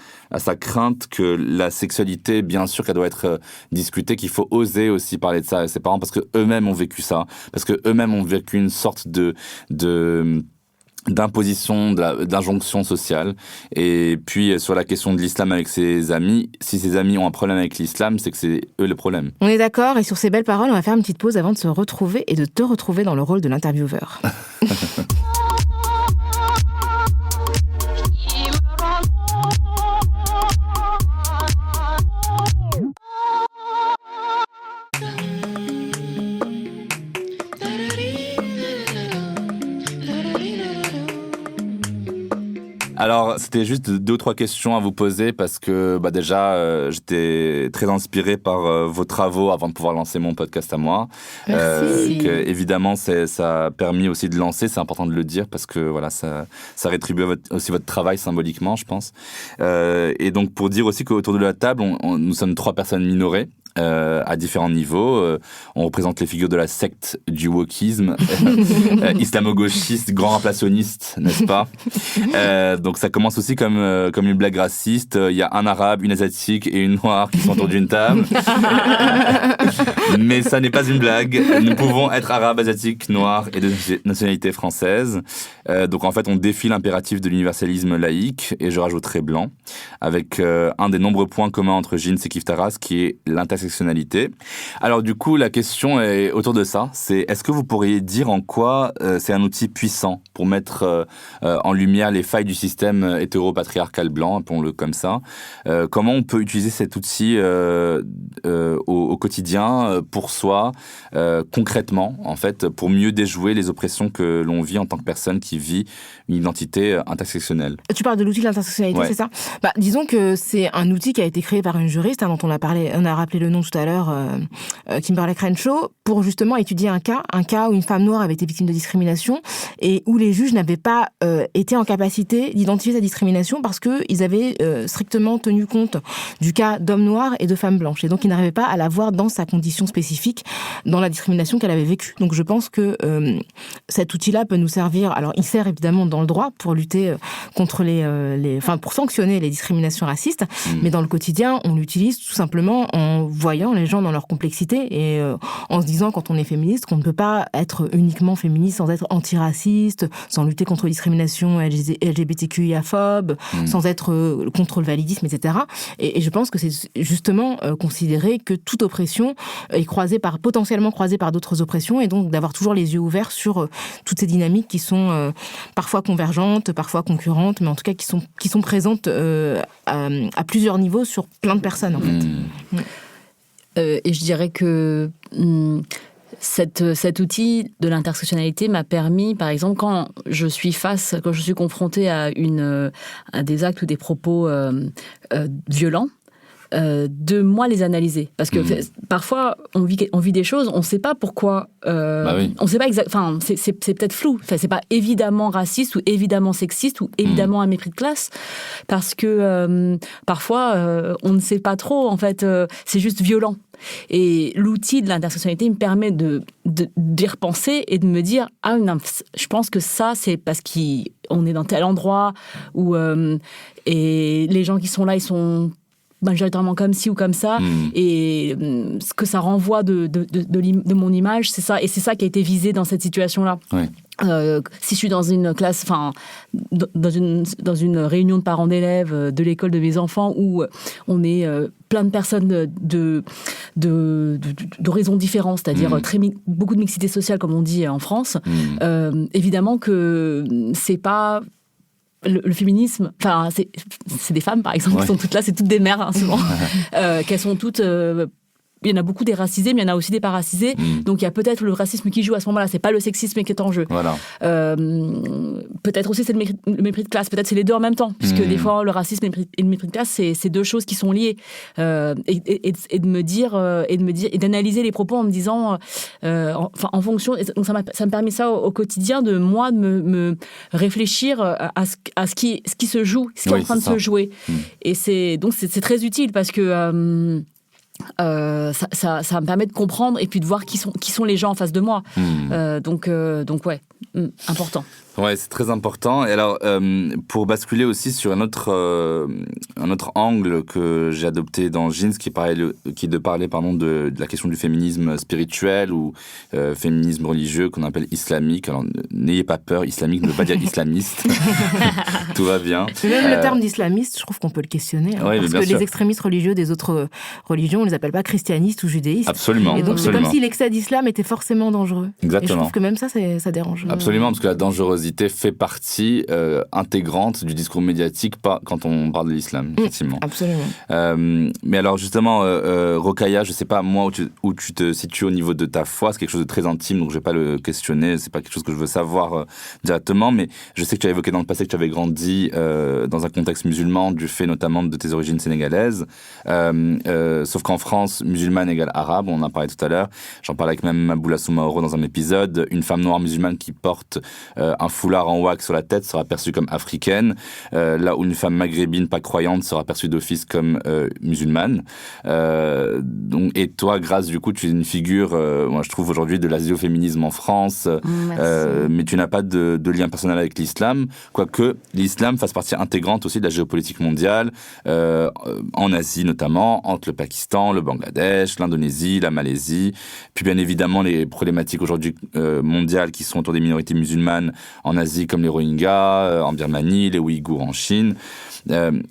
crainte que la sexualité, bien sûr, qu'elle doit être discutée, qu'il faut oser aussi parler de ça à ses parents, parce qu'eux-mêmes ont vécu ça, parce qu'eux-mêmes ont vécu une sorte d'imposition, d'injonction sociale. Et puis, sur la question de l'islam avec ses amis, si ses amis ont un problème avec l'islam, c'est que c'est eux le problème. On est d'accord, et sur ces belles paroles, on va faire une petite pause avant de se retrouver et de te retrouver dans le rôle de l'intervieweur. Alors, c'était juste 2 ou 3 questions à vous poser parce que déjà, j'étais très inspiré par vos travaux avant de pouvoir lancer mon podcast à moi. Merci. Évidemment, ça a permis aussi de lancer, c'est important de le dire parce que voilà, ça rétribue aussi votre travail symboliquement, je pense. Et donc, pour dire aussi qu'autour de la table, nous sommes 3 personnes minorées. À différents niveaux. On représente les figures de la secte du wokisme, islamo-gauchiste, grand inflationniste, n'est-ce pas? Donc ça commence aussi comme une blague raciste. Il y a un arabe, une asiatique et une noire qui sont autour d'une table. Mais ça n'est pas une blague. Nous pouvons être arabes, asiatiques, noirs et de nationalité française. Donc en fait, on défie l'impératif de l'universalisme laïque, et je rajouterai blanc, avec un des nombreux points communs entre Jeans et Kif Taras, qui est l'intersectionnalité. Alors du coup, la question est autour de ça. C'est est-ce que vous pourriez dire en quoi c'est un outil puissant pour mettre en lumière les failles du système hétéro-patriarcal blanc, appelons-le comme ça. Comment on peut utiliser cet outil au quotidien pour soi, concrètement, en fait, pour mieux déjouer les oppressions que l'on vit en tant que personne qui vit une identité intersectionnelle. Tu parles de l'outil de l'intersectionnalité, Ouais. c'est ça? Disons que c'est un outil qui a été créé par une juriste, dont on a rappelé le nom tout à l'heure, Kimberlé Crenshaw, pour justement étudier un cas où une femme noire avait été victime de discrimination et où les juges n'avaient pas été en capacité d'identifier sa discrimination parce qu'ils avaient strictement tenu compte du cas d'hommes noirs et de femmes blanches. Et donc, ils n'arrivaient pas à la voir dans sa condition spécifique, dans la discrimination qu'elle avait vécue. Donc, je pense que cet outil-là peut nous servir. Alors, il sert évidemment dans le droit pour lutter contre pour sanctionner les discriminations racistes, mais dans le quotidien, on l'utilise tout simplement en voyant les gens dans leur complexité et en se disant, quand on est féministe, qu'on ne peut pas être uniquement féministe sans être antiraciste, sans lutter contre les discriminations LGBTQIA-phobes, sans être contre le validisme, etc. Et je pense que c'est justement considérer que toute oppression est potentiellement croisée par d'autres oppressions, et donc d'avoir toujours les yeux ouverts sur toutes ces dynamiques qui sont parfois convergentes, parfois concurrentes, mais en tout cas qui sont présentes à plusieurs niveaux sur plein de personnes, en fait. Et je dirais que cet outil de l'intersectionnalité m'a permis, par exemple, quand je suis confrontée à des actes ou des propos violents, de moi les analyser, parce que parfois on vit des choses, on ne sait pas pourquoi, oui. on sait pas exactement, c'est peut-être flou, c'est pas évidemment raciste ou évidemment sexiste ou évidemment un mépris de classe, parce que parfois on ne sait pas trop, en fait, c'est juste violent. Et l'outil de l'intersectionnalité me permet d'y repenser et de me dire, ah non, je pense que ça c'est parce qu'on est dans tel endroit où et les gens qui sont là, ils sont majoritairement comme ci ou comme ça, et ce que ça renvoie de mon image, c'est ça, et c'est ça qui a été visé dans cette situation-là. Ouais. Si je suis dans une classe, dans une réunion de parents d'élèves de l'école de mes enfants où on est plein de personnes d'horizons différents, c'est-à-dire beaucoup de mixité sociale, comme on dit en France, évidemment que c'est pas le féminisme, c'est des femmes par exemple qui sont toutes là, c'est toutes des mères souvent, qu'elles sont toutes il y en a beaucoup des racisés, mais il y en a aussi des pas racisés. Donc il y a peut-être le racisme qui joue à ce moment-là. C'est pas le sexisme qui est en jeu. Voilà. Peut-être aussi c'est le mépris de classe. Peut-être c'est les deux en même temps, puisque des fois le racisme et le mépris de classe, c'est deux choses qui sont liées. Et de me dire et d'analyser les propos en me disant, en fonction. Donc ça me permet ça au quotidien de moi de me réfléchir à ce qui se joue, ce qui est en train de se jouer. Et c'est très utile parce que ça me permet de comprendre et puis de voir qui sont les gens en face de moi. Donc important. Ouais, c'est très important. Et alors, pour basculer aussi sur un autre angle que j'ai adopté dans Jeans, qui est de parler de la question du féminisme spirituel ou féminisme religieux qu'on appelle islamique. Alors, n'ayez pas peur, islamique ne veut pas dire islamiste. Tout va bien. Mais même le terme d'islamiste, je trouve qu'on peut le questionner. Parce que les extrémistes religieux des autres religions, on les appelle pas christianistes ou judéistes. Absolument. Et donc, c'est comme si l'excès d'islam était forcément dangereux. Exactement. Et je trouve que même ça dérange. Absolument, parce que la dangerosité fait partie intégrante du discours médiatique quand on parle de l'islam, effectivement. Absolument. Mais alors justement, Rokhaya, je sais pas moi où tu te situes au niveau de ta foi, c'est quelque chose de très intime, donc je vais pas le questionner, c'est pas quelque chose que je veux savoir directement, mais je sais que tu as évoqué dans le passé que tu avais grandi dans un contexte musulman, du fait notamment de tes origines sénégalaises, sauf qu'en France, musulmane égale arabe, on en a parlé tout à l'heure, j'en parlais avec même Maboula Soumaoro dans un épisode, une femme noire musulmane qui porte un foulard en wax sur la tête sera perçue comme africaine, là où une femme maghrébine pas croyante sera perçue d'office comme musulmane. Et toi, Grâce, du coup, tu es une figure, moi je trouve aujourd'hui, de l'asioféminisme en France, mais tu n'as pas de lien personnel avec l'islam, quoique l'islam fasse partie intégrante aussi de la géopolitique mondiale, en Asie notamment, entre le Pakistan, le Bangladesh, l'Indonésie, la Malaisie, puis bien évidemment les problématiques aujourd'hui mondiales qui sont autour des minorités musulmanes en Asie, comme les Rohingyas, en Birmanie, les Ouïghours en Chine.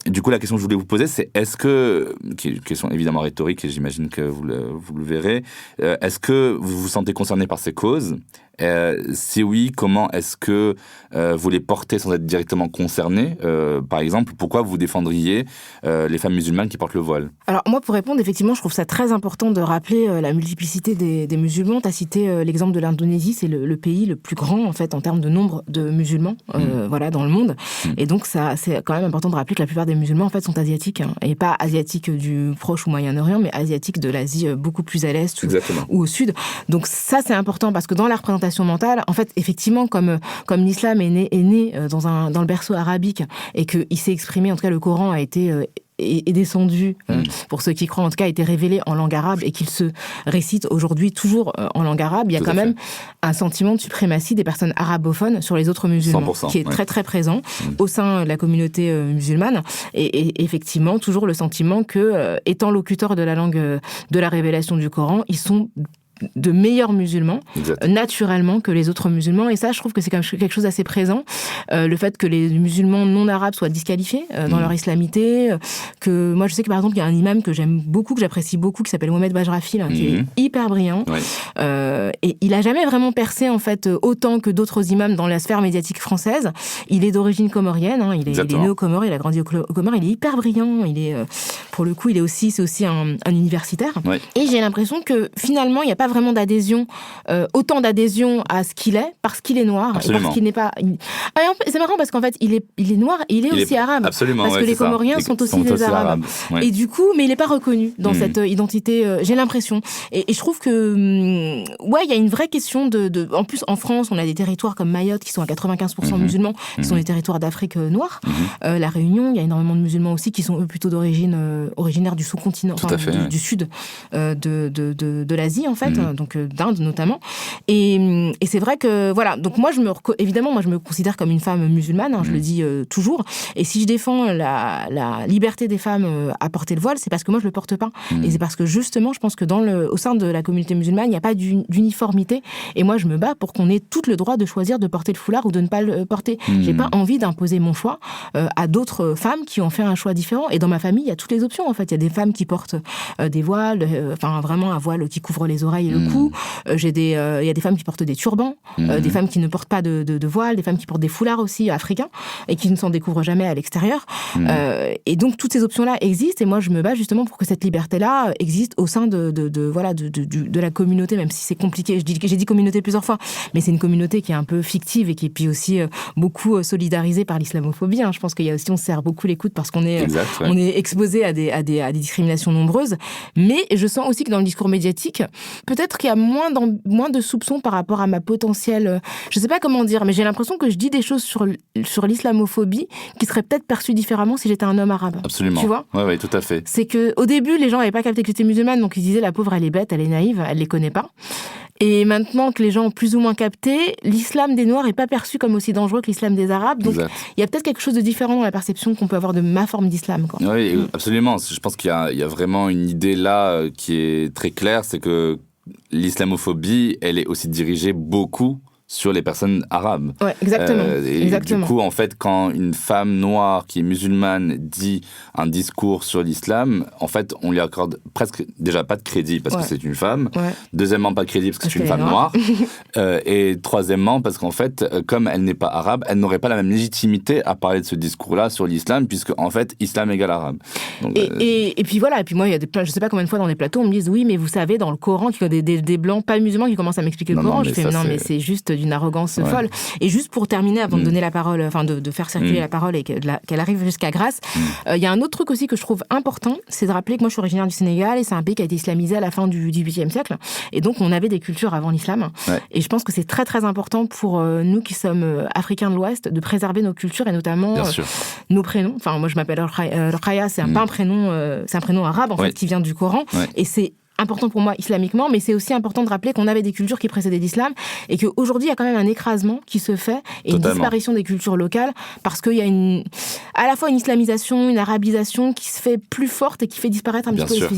Du coup, la question que je voulais vous poser, c'est qui est une question évidemment rhétorique, et j'imagine que vous le verrez, est-ce que vous vous sentez concerné par ces causes ? Si oui, comment est-ce que vous les portez sans être directement concerné ? Par exemple, pourquoi vous défendriez les femmes musulmanes qui portent le voile ? Alors moi, pour répondre, effectivement, je trouve ça très important de rappeler la multiplicité des musulmans. Tu as cité l'exemple de l'Indonésie, c'est le pays le plus grand en fait en termes de nombre de musulmans dans le monde. Et donc ça, c'est quand même important de rappeler que la plupart des musulmans en fait sont asiatiques, et pas asiatiques du Proche ou Moyen-Orient, mais asiatiques de l'Asie beaucoup plus à l'est ou au sud. Donc ça, c'est important parce que dans la représentation mentale, en fait, effectivement, comme l'islam est né dans le berceau arabique et qu'il s'est exprimé, en tout cas le Coran a été est descendu, pour ceux qui croient, en tout cas, a été révélé en langue arabe et qu'il se récite aujourd'hui toujours en langue arabe, il y a quand même un sentiment de suprématie des personnes arabophones sur les autres musulmans, qui est très très présent au sein de la communauté musulmane, et effectivement, toujours le sentiment que, étant locuteurs de la langue de la révélation du Coran, ils sont de meilleurs musulmans, naturellement, que les autres musulmans. Et ça, je trouve que c'est quand même quelque chose d'assez présent. Le fait que les musulmans non arabes soient disqualifiés dans leur islamité. Que moi, je sais que, par exemple, il y a un imam que j'aime beaucoup, que j'apprécie beaucoup, qui s'appelle Mohamed Bajrafi, qui est hyper brillant. Et il a jamais vraiment percé, en fait, autant que d'autres imams dans la sphère médiatique française. Il est d'origine comorienne, il est né aux Comores, il a grandi aux Comores, il est hyper brillant. Pour le coup, c'est aussi un universitaire. Et j'ai l'impression que, finalement, il n'y a pas vraiment d'adhésion, autant d'adhésion à ce qu'il est, parce qu'il est noir. Absolument. Et parce qu'il n'est pas... C'est marrant parce qu'en fait, il est noir et il est aussi arabe. Absolument, parce que les Comoriens sont aussi des Arabes. Et du coup, mais il n'est pas reconnu dans cette identité, j'ai l'impression. Et je trouve que, il y a une vraie question en plus, en France, on a des territoires comme Mayotte qui sont à 95% musulmans, qui sont des territoires d'Afrique noire. La Réunion, il y a énormément de musulmans aussi qui sont eux plutôt originaires du sous-continent, du sud de l'Asie, en fait. Donc d'Inde notamment, et c'est vrai que voilà, donc moi je me considère comme une femme musulmane, je le dis toujours, et si je défends la liberté des femmes à porter le voile, c'est parce que moi je le porte pas, et c'est parce que justement je pense que au sein de la communauté musulmane il n'y a pas d'uniformité, et moi je me bats pour qu'on ait tout le droit de choisir de porter le foulard ou de ne pas le porter. J'ai pas envie d'imposer mon choix à d'autres femmes qui ont fait un choix différent, et dans ma famille il y a toutes les options. options, en fait. Il y a des femmes qui portent des voiles, vraiment un voile qui couvre les oreilles et le cou. Il y a des femmes qui portent des turbans, des femmes qui ne portent pas de voile, des femmes qui portent des foulards aussi africains et qui ne s'en découvrent jamais à l'extérieur. Et donc, toutes ces options-là existent. Et moi, je me bats justement pour que cette liberté-là existe au sein de la communauté, même si c'est compliqué. J'ai dit communauté plusieurs fois, mais c'est une communauté qui est un peu fictive et qui est puis aussi beaucoup solidarisée par l'islamophobie. Je pense qu'il y a aussi, on se serre beaucoup les coudes parce qu'on est, on est exposé à des discriminations nombreuses. Mais je sens aussi que dans le discours médiatique, peut-être qu'il y a moins de soupçons par rapport à ma potentielle... Je sais pas comment dire, mais j'ai l'impression que je dis des choses sur l'islamophobie qui seraient peut-être perçues différemment si j'étais un homme arabe. Absolument. Tu vois ? Oui, tout à fait. C'est qu'au début, les gens n'avaient pas capté que j'étais musulmane, donc ils disaient la pauvre, elle est bête, elle est naïve, elle les connaît pas. Et maintenant que les gens ont plus ou moins capté, l'islam des Noirs n'est pas perçu comme aussi dangereux que l'islam des Arabes. Donc, il y a peut-être quelque chose de différent dans la perception qu'on peut avoir de ma forme d'islam, quoi. Oui, absolument. Je pense qu'il y a vraiment une idée là qui est très claire, c'est que l'islamophobie, elle est aussi dirigée beaucoup sur les personnes arabes. Ouais, exactement. Du coup, en fait, quand une femme noire qui est musulmane dit un discours sur l'islam, en fait, on lui accorde presque déjà pas de crédit parce que c'est une femme. Ouais. Deuxièmement, pas de crédit parce que c'est une femme noire. Et troisièmement, parce qu'en fait, comme elle n'est pas arabe, elle n'aurait pas la même légitimité à parler de ce discours-là sur l'islam, puisque en fait, islam égale arabe. Donc, et puis voilà. Et puis moi, il y a je sais pas combien de fois dans les plateaux, on me dit oui, mais vous savez, dans le Coran, qu'il y a des blancs pas musulmans qui commencent à m'expliquer le Coran. Je fais mais c'est juste d'une arrogance folle. Et juste pour terminer, avant de donner la parole, enfin de faire circuler la parole et qu'elle arrive jusqu'à Grace, il y a un autre truc aussi que je trouve important, c'est de rappeler que moi je suis originaire du Sénégal et c'est un pays qui a été islamisé à la fin du XVIIIe siècle. Et donc on avait des cultures avant l'islam. Ouais. Et je pense que c'est très très important pour nous qui sommes africains de l'Ouest de préserver nos cultures et notamment nos prénoms. Enfin moi je m'appelle Rokhaya, c'est pas un prénom, c'est un prénom arabe en fait qui vient du Coran. Ouais. Et c'est important pour moi islamiquement, mais c'est aussi important de rappeler qu'on avait des cultures qui précédaient l'islam et qu'aujourd'hui, il y a quand même un écrasement qui se fait et une disparition des cultures locales parce qu'il y a à la fois une islamisation, une arabisation qui se fait plus forte et qui fait disparaître un petit peu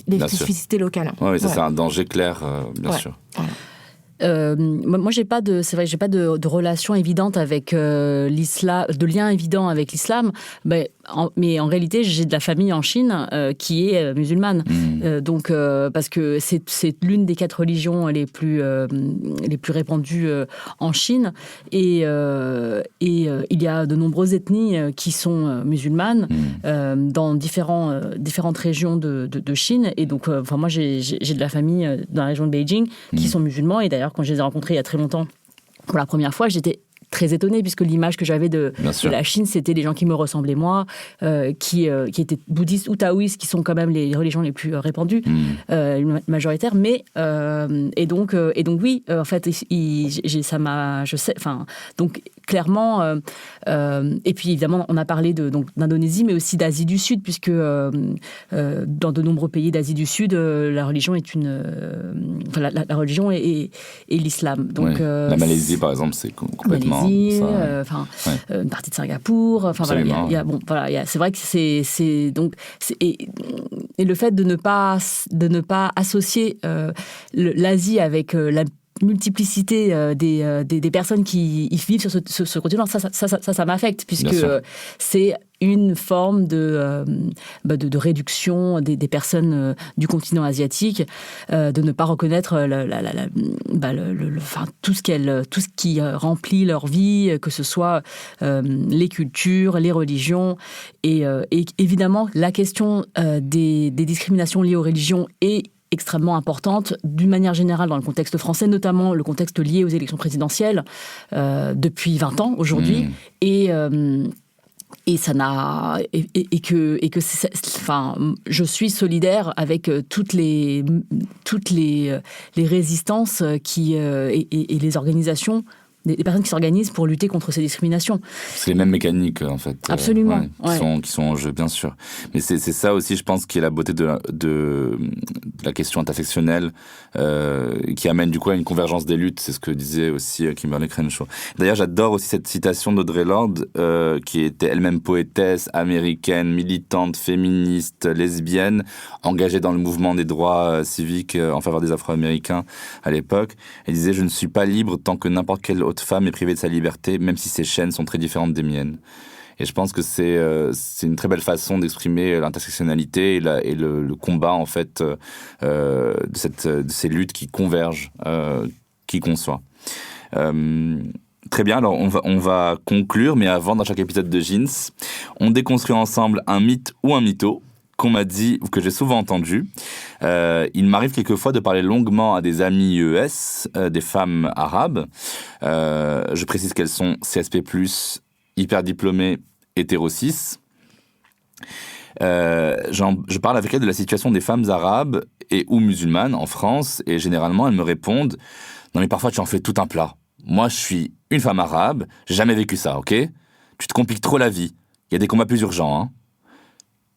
les spécificités locales. Oui, ça c'est un danger clair, bien sûr. Voilà. Moi, j'ai pas de relation évidente avec l'islam, de lien évident avec l'islam, mais en réalité, j'ai de la famille en Chine qui est musulmane. Donc, parce que c'est l'une des 4 religions les plus répandues en Chine, et il y a de nombreuses ethnies qui sont musulmanes dans différentes régions de Chine. Et donc, moi, j'ai de la famille dans la région de Beijing qui sont musulmans. Et d'ailleurs, quand je les ai rencontrés il y a très longtemps, pour la première fois, j'étais très étonnée, puisque l'image que j'avais de la Chine, c'était des gens qui me ressemblaient moi, qui étaient bouddhistes ou taoïstes, qui sont quand même les religions les plus répandues, majoritaires. Mais et donc oui, en fait, donc clairement. Et puis évidemment, on a parlé d'Indonésie, mais aussi d'Asie du Sud, puisque dans de nombreux pays d'Asie du Sud, la religion est la religion est l'islam. Donc la Malaisie, par exemple, c'est complètement. Une partie de Singapour, c'est vrai que c'est donc et le fait de ne pas associer l'Asie avec la multiplicité des personnes qui y vivent sur ce continent, ça m'affecte, puisque c'est une forme de réduction des personnes du continent asiatique, de ne pas reconnaître tout ce qui remplit leur vie, que ce soit les cultures, les religions, et évidemment la question des discriminations liées aux religions est extrêmement importante, d'une manière générale dans le contexte français, notamment le contexte lié aux élections présidentielles depuis 20 ans aujourd'hui, et ça n'a je suis solidaire avec toutes les résistances et les organisations, des personnes qui s'organisent pour lutter contre ces discriminations. C'est les mêmes mécaniques, en fait. Absolument. Qui sont en jeu, bien sûr. Mais c'est ça aussi, je pense, qui est la beauté de la question intersectionnelle, qui amène du coup à une convergence des luttes. C'est ce que disait aussi Kimberlé Crenshaw. D'ailleurs, j'adore aussi cette citation d'Audre Lorde, qui était elle-même poétesse, américaine, militante, féministe, lesbienne, engagée dans le mouvement des droits civiques en faveur des Afro-Américains à l'époque. Elle disait « Je ne suis pas libre tant que n'importe quelle autre femme est privée de sa liberté, même si ses chaînes sont très différentes des miennes. » Et je pense que c'est une très belle façon d'exprimer l'intersectionnalité et le combat, en fait, de ces luttes qui convergent, qui qu'on soit. Très bien, alors on va conclure, mais avant, dans chaque épisode de Jeans, on déconstruit ensemble un mythe ou un mytho qu'on m'a dit, ou que j'ai souvent entendu. Il m'arrive quelquefois de parler longuement à des amis ES, des femmes arabes. Je précise qu'elles sont CSP+, hyper diplômées, hétéro-cis. Je parle avec elles de la situation des femmes arabes et ou musulmanes en France, et généralement elles me répondent « Non mais parfois tu en fais tout un plat. Moi je suis une femme arabe, j'ai jamais vécu ça, ok ? Tu te compliques trop la vie. Il y a des combats plus urgents, hein. »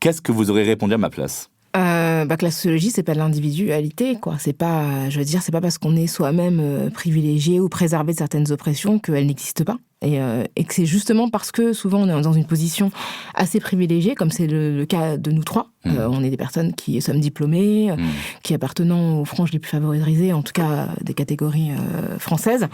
Qu'est-ce que vous aurez répondu à ma place ? Que la sociologie, c'est pas de l'individualité, quoi. C'est pas, je veux dire, c'est pas parce qu'on est soi-même privilégié ou préservé de certaines oppressions qu'elles n'existent pas. Et que c'est justement parce que souvent on est dans une position assez privilégiée, comme c'est le cas de nous trois. On est des personnes qui sommes diplômées, qui appartenant aux franges les plus favorisées, en tout cas des catégories françaises.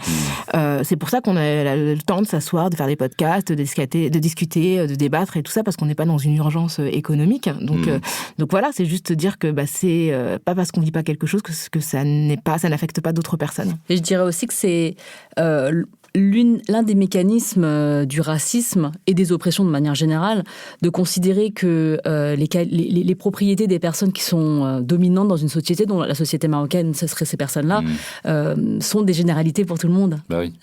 C'est pour ça qu'on a le temps de s'asseoir, de faire des podcasts, de discuter, de débattre et tout ça, parce qu'on n'est pas dans une urgence économique. Donc voilà, c'est juste dire que c'est pas parce qu'on vit pas quelque chose que ça n'affecte pas d'autres personnes. Et je dirais aussi que c'est l'un des mécanismes du racisme et des oppressions de manière générale, de considérer que les propriétés des personnes qui sont dominantes dans une société, dont la société marocaine, ce serait ces personnes-là, sont des généralités pour tout le monde. Bah oui.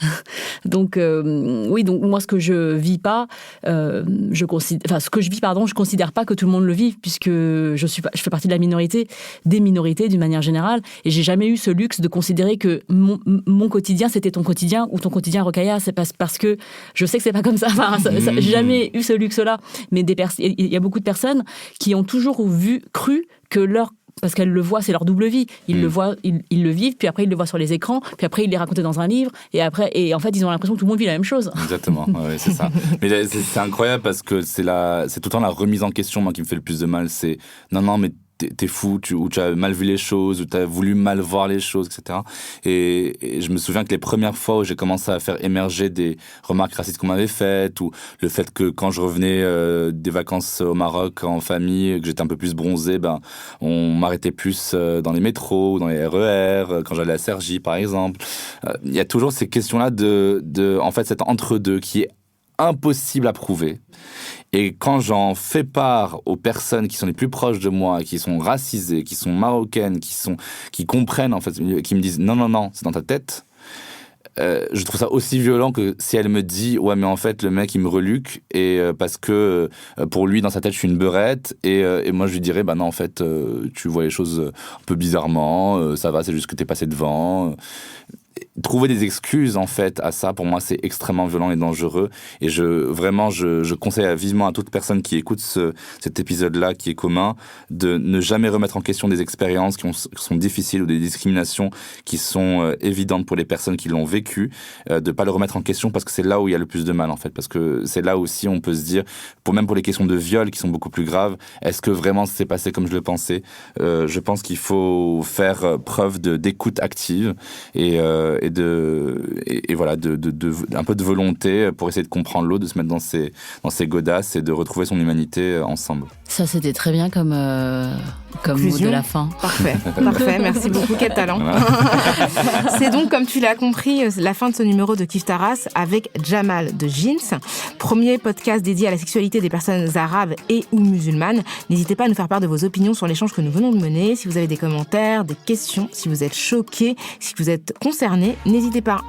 Donc, donc moi, ce que je vis pas, je considère pas que tout le monde le vive, puisque je fais partie de la minorité, des minorités d'une manière générale, et j'ai jamais eu ce luxe de considérer que mon quotidien, c'était ton quotidien, ou ton quotidien, Rokhaya, c'est parce que je sais que c'est pas comme ça. J'ai jamais eu ce luxe-là. Mais il y a beaucoup de personnes qui ont toujours cru que parce qu'elles le voient, c'est leur double vie. Ils le voient, ils le vivent, puis après ils le voient sur les écrans, puis après ils les racontent dans un livre, et en fait ils ont l'impression que tout le monde vit la même chose. Exactement, ouais, c'est ça. Mais c'est incroyable parce que c'est tout le temps la remise en question, moi, qui me fait le plus de mal. C'est non, mais t'es fou, ou tu as mal vu les choses, ou tu as voulu mal voir les choses, etc. Et je me souviens que les premières fois où j'ai commencé à faire émerger des remarques racistes qu'on m'avait faites, ou le fait que quand je revenais des vacances au Maroc en famille, que j'étais un peu plus bronzé, on m'arrêtait plus dans les métros ou dans les RER, quand j'allais à Cergy par exemple. Il y a toujours ces questions-là en fait, cet entre-deux qui est impossible à prouver. Et quand j'en fais part aux personnes qui sont les plus proches de moi, qui sont racisées, qui sont marocaines, qui comprennent, en fait, qui me disent non, c'est dans ta tête, je trouve ça aussi violent que si elle me dit ouais, mais en fait le mec il me reluque, et parce que pour lui dans sa tête je suis une beurette, et moi je lui dirais non, en fait tu vois les choses un peu bizarrement, ça va, c'est juste que t'es passé devant. Trouver des excuses en fait à ça, pour moi c'est extrêmement violent et dangereux, et je conseille vivement à toute personne qui écoute cet épisode-là qui est commun, de ne jamais remettre en question des expériences qui sont difficiles, ou des discriminations qui sont évidentes pour les personnes qui l'ont vécu, de pas le remettre en question, parce que c'est là où il y a le plus de mal en fait, parce que c'est là aussi on peut se dire, même pour les questions de viol qui sont beaucoup plus graves, est-ce que vraiment ça s'est passé comme je le pensais? Je pense qu'il faut faire preuve d'écoute active, et voilà, un peu de volonté pour essayer de comprendre l'autre, de se mettre dans ses godasses et de retrouver son humanité ensemble. Ça, c'était très bien comme mot de la fin. Parfait, merci beaucoup, quel talent. C'est donc, comme tu l'as compris, la fin de ce numéro de Kif Taras avec Jamal de Jeans, premier podcast dédié à la sexualité des personnes arabes et ou musulmanes. N'hésitez pas à nous faire part de vos opinions sur l'échange que nous venons de mener. Si vous avez des commentaires, des questions, si vous êtes choqués, si vous êtes concernés, n'hésitez pas.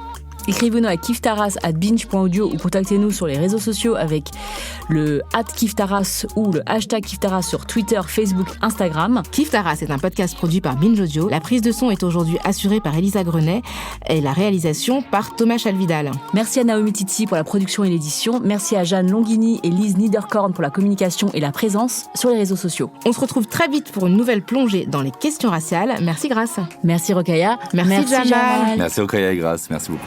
Écrivez-nous à kiftaras@binge.audio ou contactez-nous sur les réseaux sociaux avec le @kiftaras ou le #kiftaras sur Twitter, Facebook, Instagram. Kif Taras est un podcast produit par Binge Audio. La prise de son est aujourd'hui assurée par Elisa Grenet et la réalisation par Thomas Chalvidal. Merci à Naomi Titi pour la production et l'édition. Merci à Jeanne Longhini et Lise Niederkorn pour la communication et la présence sur les réseaux sociaux. On se retrouve très vite pour une nouvelle plongée dans les questions raciales. Merci Grace. Merci Rokhaya. Merci Jamal. Merci Rokhaya et Grace, merci beaucoup.